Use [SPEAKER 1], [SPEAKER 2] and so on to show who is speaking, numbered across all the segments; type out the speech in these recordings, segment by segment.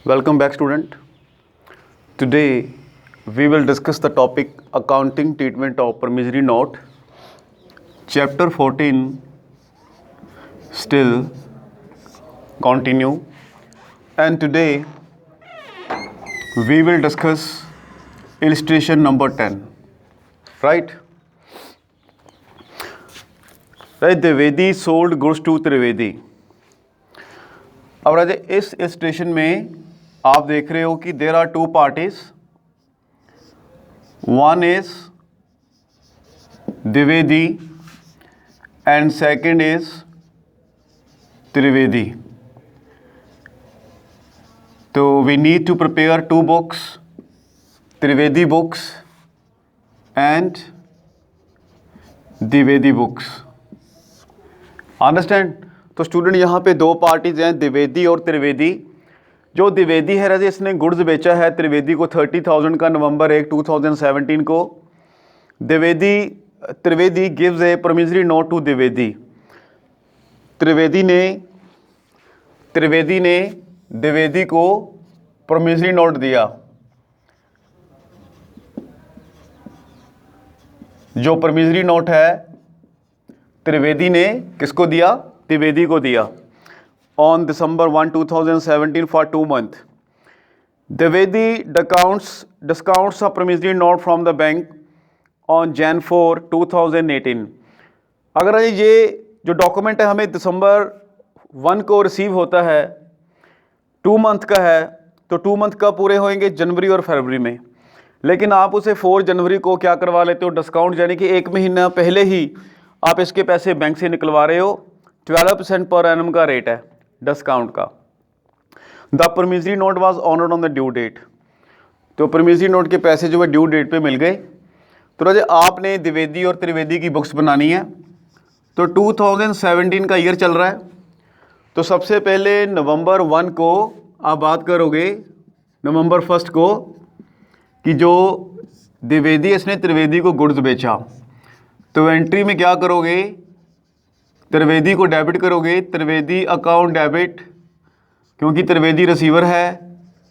[SPEAKER 1] Welcome back, student. Today we will discuss the topic accounting treatment of promissory note, chapter 14. Still continue, and today we will discuss illustration number 10. Right? Dwivedi sold goods to Trivedi. अब राजे इस illustration में आप देख रहे हो कि there are two parties, one is Dwivedi and second is Trivedi. तो we need to prepare two books, Trivedi books and Dwivedi books. Understand? तो स्टूडेंट यहाँ पे दो पार्टीज हैं, द्विवेदी और त्रिवेदी. जो द्विवेदी है राजे इसने गुड्स बेचा है त्रिवेदी को 30,000 का नवंबर 1, 2017 को. Trivedi gives a promissory note to Dwivedi. Trivedi ने द्विवेदी को प्रोमिसरी नोट दिया. जो प्रोमिसरी नोट है त्रिवेदी ने किसको दिया? द्विवेदी को दिया. On December 1, 2017 for 2 months. Dwivedi discounts a promissory note from the bank on Jan 4, 2018. अगर ये जो डॉक्यूमेंट है हमें दिसंबर 1 को रिसीव होता है, 2 मंथ का है, तो 2 मंथ का पूरे होंगे जनवरी और फरवरी में. लेकिन आप उसे 4 जनवरी को क्या करवा लेते हो? डिस्काउंट, यानी कि 1 महीना पहले ही आप इसके पैसे बैंक से निकलवा रहे हो. 12% पर एनम का रेट है डिस्काउंट का. The promissory note was honoured on the due date. तो प्रोमिसरी नोट के पैसे जो है ड्यू डेट पे मिल गए. तो राजे आपने द्विवेदी और त्रिवेदी की बुक्स बनानी है. तो 2017 का ईयर चल रहा है. तो सबसे पहले नवंबर 1 को आप बात करोगे, नवंबर 1 को, कि जो द्विवेदी इसने त्रिवेदी को गुड्स बेचा. तो एंट्री में क्या करोगे? त्रिवेदी को डेबिट करोगे, त्रिवेदी अकाउंट डेबिट, क्योंकि त्रिवेदी रिसीवर है,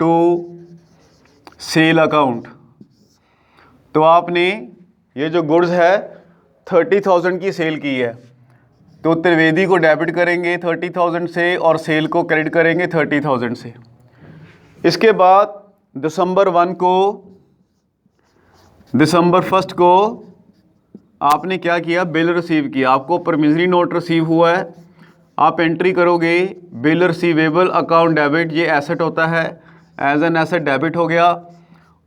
[SPEAKER 1] टू सेल अकाउंट. तो आपने ये जो गुड्स है 30,000 की सेल की है, तो त्रिवेदी को डेबिट करेंगे 30,000 से और सेल को क्रेडिट करेंगे 30,000 से. इसके बाद दिसंबर 1 को आपने क्या किया? बिल रिसीव किया. आपको प्रोमिसरी नोट रिसीव हुआ है, आप एंट्री करोगे बिल रिसीवेबल अकाउंट डेबिट. ये एसेट होता है, एज एन एसेट डेबिट हो गया.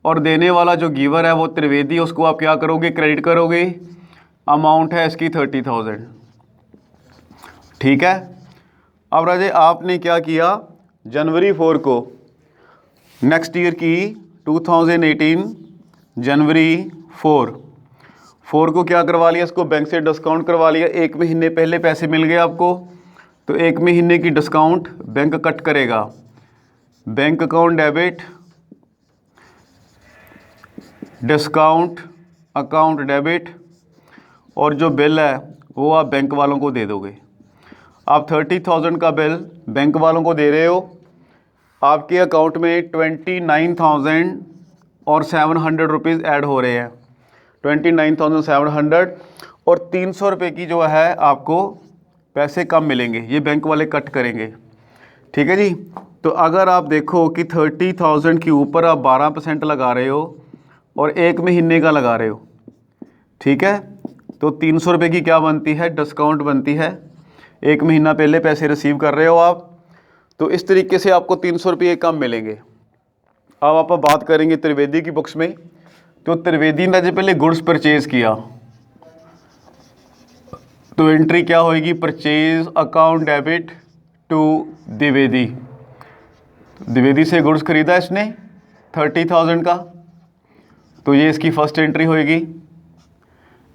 [SPEAKER 1] और देने वाला जो गिवर है वो त्रिवेदी, उसको आप क्या करोगे? क्रेडिट करोगे. अमाउंट है इसकी 30,000. ठीक है. अब राजे आपने क्या किया? जनवरी 4 को, नेक्स्ट ईयर की 2018 जनवरी 4 को क्या करवा लिया? इसको बैंक से डिस्काउंट करवा लिया. 1 महीने पहले पैसे मिल गए आपको, तो 1 महीने की डिस्काउंट बैंक कट करेगा. Bank account debit, discount account debit, और जो बिल है वो आप बैंक वालों को दे दोगे. आप 30,000 का बिल बैंक वालों को दे रहे हो. आपके अकाउंट में 29,700 रुपीज़ ऐड हो रहे हैं, 29,700, और 300 रुपये की जो है आपको पैसे कम मिलेंगे, ये बैंक वाले कट करेंगे. ठीक है जी. तो अगर आप देखो कि 30,000 के ऊपर आप 12% लगा रहे हो और 1 महीने का लगा रहे हो, ठीक है, तो 300 रुपये की क्या बनती है? डिस्काउंट बनती है. 1 महीना पहले पैसे रिसीव कर रहे हो आप, तो इस तरीके से आपको 300 रुपये कम मिलेंगे. अब आप बात करेंगे त्रिवेदी की बुक्स में. तो त्रिवेदी ने जब पहले गुड्स परचेज किया, तो एंट्री क्या होगी? Purchase account debit to Dwivedi. Dwivedi से गुड्स खरीदा इसने 30,000 का, तो ये इसकी फर्स्ट एंट्री होगी.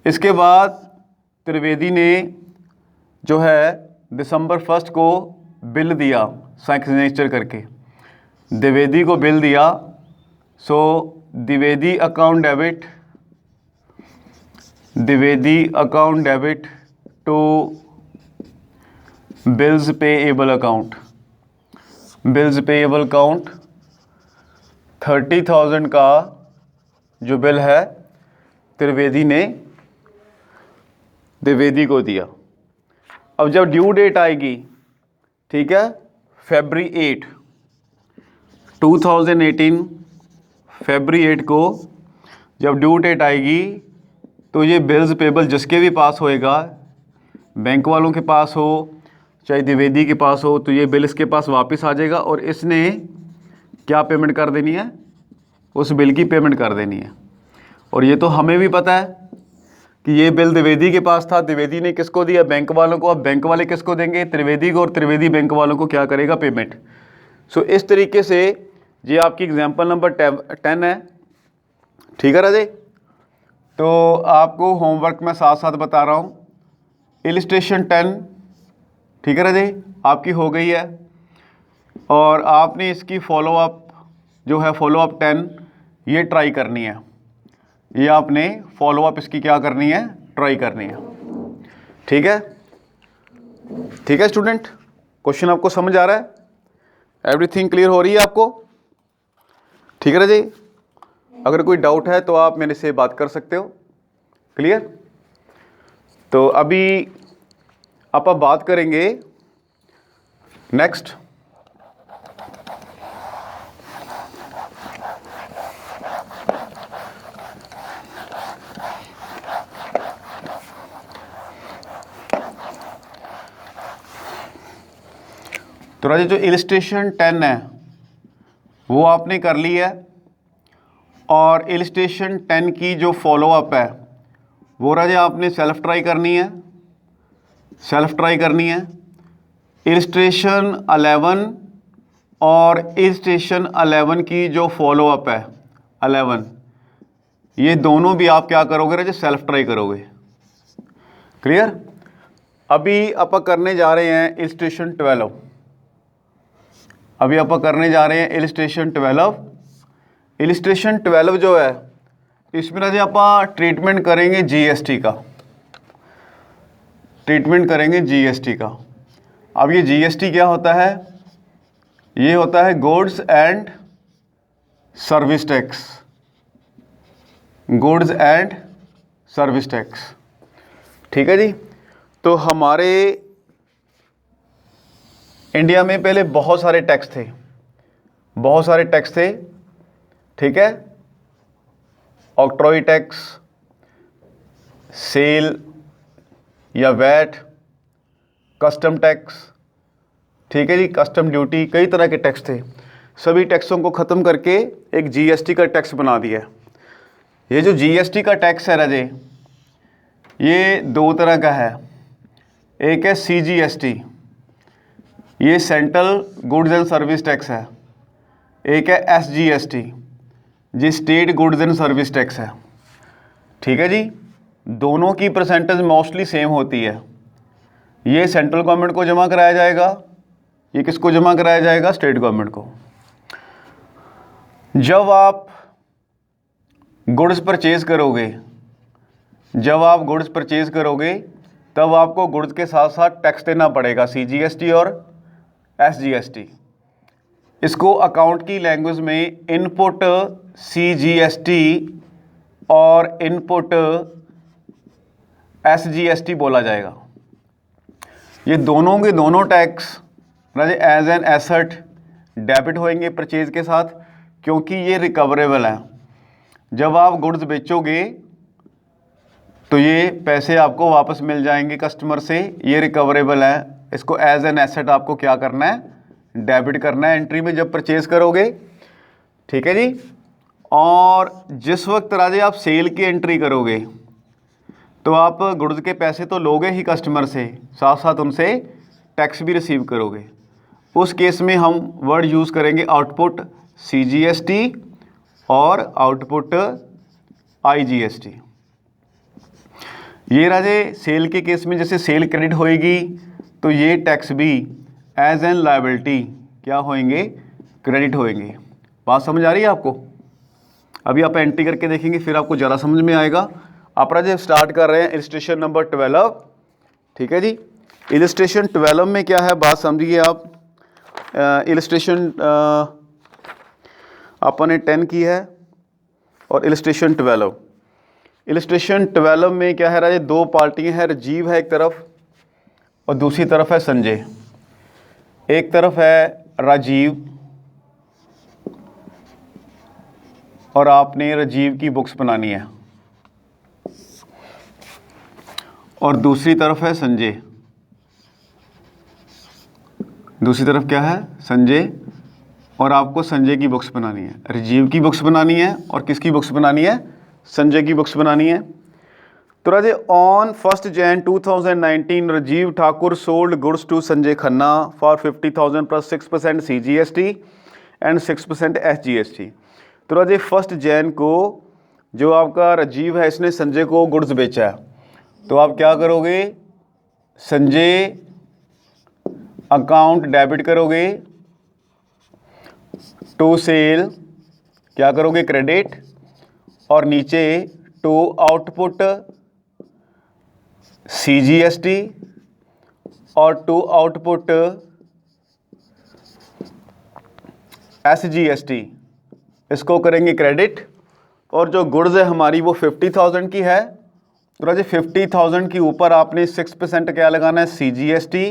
[SPEAKER 1] इसके बाद त्रिवेदी ने जो है दिसंबर 1 को बिल दिया सिग्नेचर करके, द्विवेदी को बिल दिया. So Dwivedi account debit to bills payable account. 30,000 का जो बिल है त्रिवेदी ने द्विवेदी को दिया। अब जब ड्यू डेट आएगी, ठीक है, February 8, 2018 February 8 को जब ड्यू डेट आएगी तो ये बिल्स पेबल जिसके भी पास होएगा, बैंक वालों के पास हो चाहे द्विवेदी के पास हो, तो ये बिल इसके पास वापस आ जाएगा और इसने क्या पेमेंट कर देनी है, उस बिल की पेमेंट कर देनी है। और ये तो हमें भी पता है कि ये बिल द्विवेदी के पास था, द्विवेदी ने किसको दिया, बैंक वालों को। अब बैंक वाले किसको देंगे, त्रिवेदी को, और त्रिवेदी बैंक वालों को क्या करेगा, पेमेंट। सो इस तरीके से ये आपकी एग्जाम्पल नंबर 10 है, ठीक है राजे। तो आपको होमवर्क में साथ साथ बता रहा हूँ, इलिस्ट्रेशन 10, ठीक है राजे, आपकी हो गई है। और आपने इसकी फॉलोअप जो है, फॉलोअप 10 ये ट्राई करनी है, ये आपने फॉलोअप इसकी क्या करनी है, ट्राई करनी है, ठीक है। ठीक है स्टूडेंट, क्वेश्चन आपको समझ आ रहा है, एवरीथिंग क्लियर हो रही है आपको, ठीक है राजे। अगर कोई डाउट है तो आप मेरे से बात कर सकते हो, क्लियर। तो अभी आप बात करेंगे नेक्स्ट, तो राजे जो इलिस्ट्रेशन 10 है वो आपने कर ली है, और इलिस्ट्रेशन 10 की जो फॉलोअप है वो राजे आपने सेल्फ ट्राई करनी है, सेल्फ ट्राई करनी है। इलिस्ट्रेशन 11 और इलिस्ट्रेशन 11 की जो फॉलोअप है 11, ये दोनों भी आप क्या करोगे राजे, सेल्फ ट्राई करोगे, क्लियर। अभी आप करने जा रहे हैं इलिस्ट्रेशन 12, अभी आप करने जा रहे हैं इलिस्ट्रेशन 12। इलिस्ट्रेशन 12 जो है इसमें राजे आप ट्रीटमेंट करेंगे जीएसटी का, ट्रीटमेंट करेंगे जीएसटी का। अब ये जीएसटी क्या होता है, ये होता है goods and service tax, goods and service tax, ठीक है जी। तो हमारे इंडिया में पहले बहुत सारे टैक्स थे, बहुत सारे टैक्स थे, ठीक है। ऑक्ट्रॉय टैक्स, सेल या वैट, कस्टम टैक्स, ठीक है जी, कस्टम ड्यूटी, कई तरह के टैक्स थे। सभी टैक्सों को ख़त्म करके एक जीएसटी का टैक्स बना दिया। ये जो जीएसटी का टैक्स है राजे, ये दो तरह का है, एक है सीजीएसटी, ये central goods and service tax है, एक है एसजीएसटी, जी state goods and service tax है, ठीक है जी। दोनों की परसेंटेज मोस्टली सेम होती है। ये सेंट्रल गवर्नमेंट को जमा कराया जाएगा, ये किसको जमा कराया जाएगा, स्टेट गवर्नमेंट को। जब आप गुड्स परचेज करोगे, जब आप गुड्स परचेज करोगे तब आपको गुड्स के साथ साथ टैक्स देना पड़ेगा, सीजीएसटी और एसजीएसटी। इसको अकाउंट की लैंग्वेज में इनपुट सीजीएसटी और इनपुट एसजीएसटी बोला जाएगा। ये दोनों के दोनों tax as an asset debit होएंगे परचेज के साथ, क्योंकि ये रिकवरेबल है। जब आप गुड्स बेचोगे तो ये पैसे आपको वापस मिल जाएंगे कस्टमर से, ये रिकवरेबल है। इसको एज एन एसेट आपको क्या करना है, डेबिट करना है एंट्री में जब परचेज करोगे, ठीक है जी। और जिस वक्त राजे आप सेल की एंट्री करोगे तो आप गुड्स के पैसे तो लोगे ही कस्टमर से, साथ साथ उनसे टैक्स भी रिसीव करोगे। उस केस में हम वर्ड यूज़ करेंगे आउटपुट सीजीएसटी और आउटपुट आईजीएसटी। ये राजे सेल के केस में जैसे सेल क्रेडिट होएगी तो ये टैक्स भी एज एन लायबिलिटी क्या होएंगे, क्रेडिट होएंगे। बात समझ आ रही है आपको। अभी आप एंट्री करके देखेंगे फिर आपको ज़्यादा समझ में आएगा। आप राजे स्टार्ट कर रहे हैं इलिस्ट्रेशन नंबर 12, ठीक है जी। इलिस्ट्रेशन 12 में क्या है बात समझिए आप। इलिस्ट्रेशन अपन ने 10 की है और इलस्ट्रेशन 12। इलस्ट्रेशन 12 में क्या है राजे, दो पार्टियां हैं, राजीव है एक तरफ और दूसरी तरफ है संजय। एक तरफ है राजीव और आपने राजीव की बुक्स बनानी है, और दूसरी तरफ है संजय। दूसरी तरफ क्या है, संजय, और आपको संजय की बुक्स बनानी है, राजीव की बुक्स बनानी है और किसकी बुक्स बनानी है, संजय की बुक्स बनानी है। तो राजे on 1 Jan 2019 Rajiv Thakur sold goods to Sanjay Khanna for 50,000 plus 6% CGST and 6% SGST। तो राजे 1 Jan को जो आपका राजीव है इसने संजय को गुड्स बेचा है, तो आप क्या करोगे, संजय अकाउंट डेबिट करोगे, टू सेल क्या करोगे, क्रेडिट, और नीचे टू आउटपुट CGST और टू आउटपुट SGST, इसको करेंगे क्रेडिट। और जो गुड्स है हमारी वो 50,000 की है, तो राजे 50,000 के ऊपर आपने 6% क्या लगाना है, CGST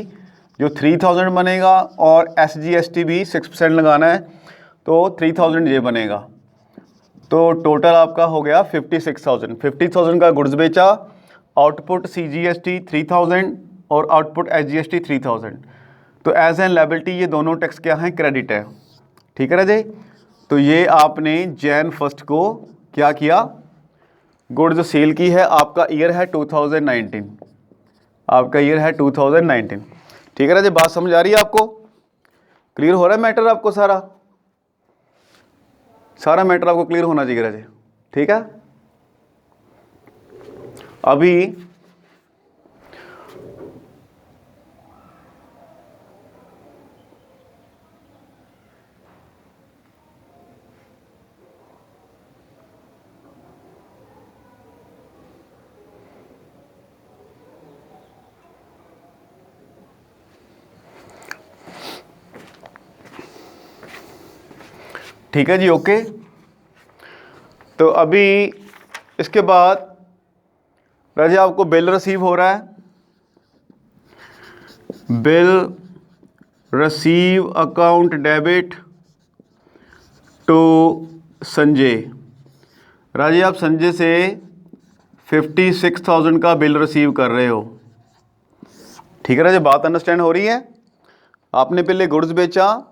[SPEAKER 1] जो 3,000 बनेगा, और SGST भी 6% लगाना है, तो 3,000 ये बनेगा। तो टोटल आपका हो गया 56,000। 50,000 का गुड्स बेचा, आउटपुट CGST 3,000 और आउटपुट SGST 3,000। तो एज एन लायबिलिटी ये दोनों टैक्स क्या हैं, क्रेडिट है। ठीक है राजे, तो ये आपने Jan 1 को क्या किया, गुड्स सेल की है। आपका ईयर है 2019, आपका ईयर है 2019। ठीक है राजे, बात समझ आ रही है आपको, क्लियर हो रहा है मैटर आपको, सारा मैटर आपको क्लियर होना चाहिए राजे। ठीक है, अभी ठीक है जी, ओके। तो अभी इसके बाद राजे आपको बिल रिसीव हो रहा है, bill receive account debit to Sanjay. राजे आप संजय से 56,000 का बिल रिसीव कर रहे हो। ठीक है राजे, बात अंडरस्टैंड हो रही है। आपने पहले गुड्स बेचा,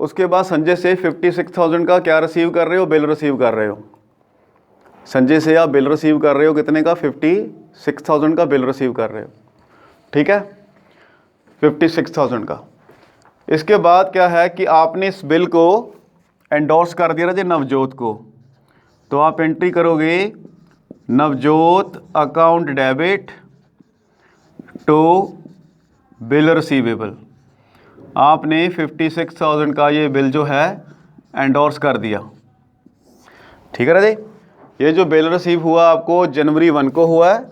[SPEAKER 1] उसके बाद संजय से 56,000 का क्या रिसीव कर रहे हो, बिल रिसीव कर रहे हो। संजय से आप बिल रिसीव कर रहे हो कितने का, 56,000 का बिल रिसीव कर रहे हो। ठीक है, 56,000 का। इसके बाद क्या है कि आपने इस बिल को एंडोर्स कर दिया राजे नवजोत को, तो आप एंट्री करोगे Navjot account debit to bill receivable. आपने 56,000 का ये बिल जो है एंडोर्स कर दिया। ठीक है राजे, ये जो बिल रिसीव हुआ आपको January 1 को हुआ है,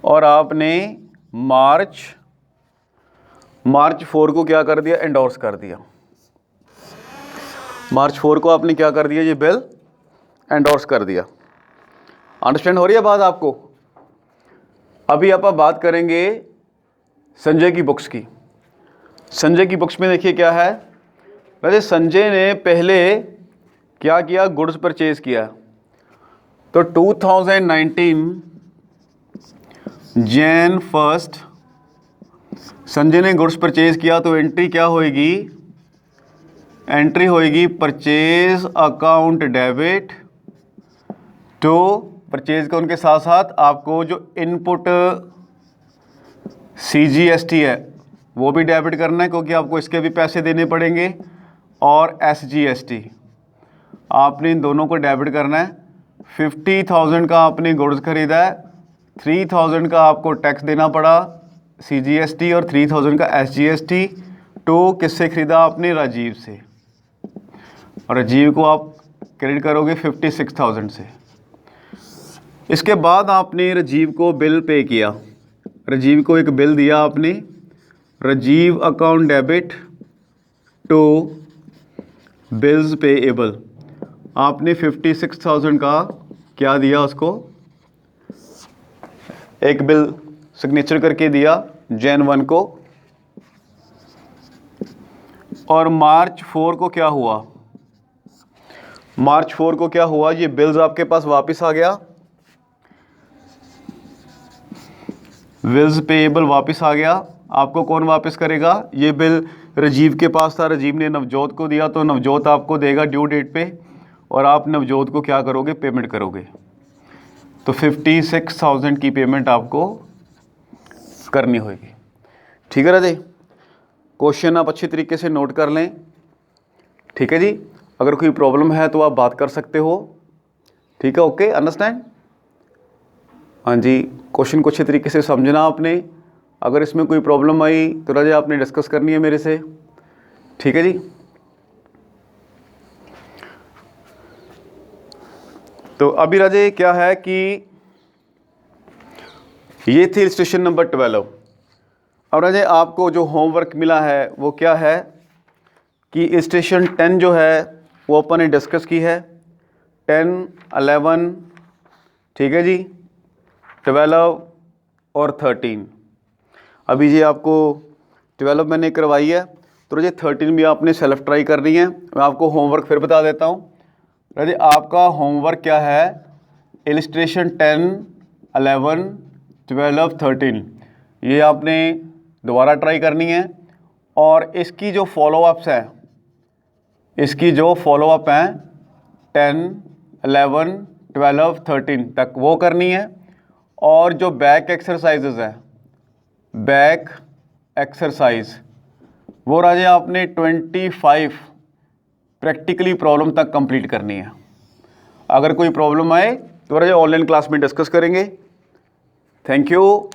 [SPEAKER 1] और आपने मार्च 4 को क्या कर दिया, एंडोर्स कर दिया। मार्च 4 को आपने क्या कर दिया, ये बिल एंडोर्स कर दिया। अंडरस्टैंड हो रही है बात आपको। अभी आप बात करेंगे संजय की बुक्स की। संजय की बुक्स में देखिए क्या है, वैसे संजय ने पहले क्या किया, गुड्स परचेज किया। तो 2019 Jan 1 संजय ने गुड्स परचेज किया, तो एंट्री क्या होएगी, एंट्री होएगी purchase account debit to purchase के उनके साथ साथ आपको जो इनपुट CGST है वो भी डेबिट करना है, क्योंकि आपको इसके भी पैसे देने पड़ेंगे, और SGST आपने इन दोनों को डेबिट करना है। 50,000 का आपने गुड्स खरीदा है, 3,000 का आपको टैक्स देना पड़ा CGST और 3,000 का SGST। तो किससे खरीदा आपने, राजीव से, और राजीव को आप क्रेडिट करोगे 56,000 से। इसके बाद आपने राजीव को बिल पे किया, राजीव को एक बिल दिया आपने, Rajiv account debit to bills payable, आपने 56,000 का क्या दिया उसको, एक बिल सिग्नेचर करके दिया Jan 1 को, और March 4 को क्या हुआ, March 4 को क्या हुआ, ये बिल्स आपके पास वापस आ गया, बिल्स पेएबल वापस आ गया। आपको कौन वापस करेगा, ये बिल राजीव के पास था, राजीव ने नवजोत को दिया, तो नवजोत आपको देगा ड्यू डेट पे, और आप नवजोत को क्या करोगे, पेमेंट करोगे। तो 56,000 की पेमेंट आपको करनी होगी। ठीक है राजे, क्वेश्चन आप अच्छी तरीके से नोट कर लें। ठीक है जी, अगर कोई प्रॉब्लम है तो आप बात कर सकते हो। ठीक है, ओके, अंडरस्टैंड। हाँ जी, क्वेश्चन को अच्छे तरीके से समझना आपने। अगर इसमें कोई प्रॉब्लम आई तो राजे आपने डिस्कस करनी है मेरे से। ठीक है जी, तो अभी राजे क्या है कि ये थी इलस्ट्रेशन नंबर 12। अब राजे आपको जो होमवर्क मिला है वो क्या है कि इलस्ट्रेशन 10 जो है वो अपन ने डिस्कस की है, 10, 11, ठीक है जी, 12 और 13। अभी ये आपको 12 मैंने करवाई है, तो राजे 13 भी आपने सेल्फ ट्राई करनी है। मैं आपको होमवर्क फिर बता देता हूँ। राजे आपका होमवर्क क्या है, इलस्ट्रेशन 10, 11, 12, 13 ये आपने दोबारा ट्राई करनी है, और इसकी जो फॉलोअप्स हैं, इसकी जो फॉलोअप हैं 10, 11, 12, 13 तक वो करनी है। और जो बैक एक्सरसाइजेज हैं, बैक एक्सरसाइज वो राजे आपने 25 प्रैक्टिकली प्रॉब्लम तक कंप्लीट करनी है। अगर कोई प्रॉब्लम आए तो राजे ऑनलाइन क्लास में डिस्कस करेंगे। Thank you.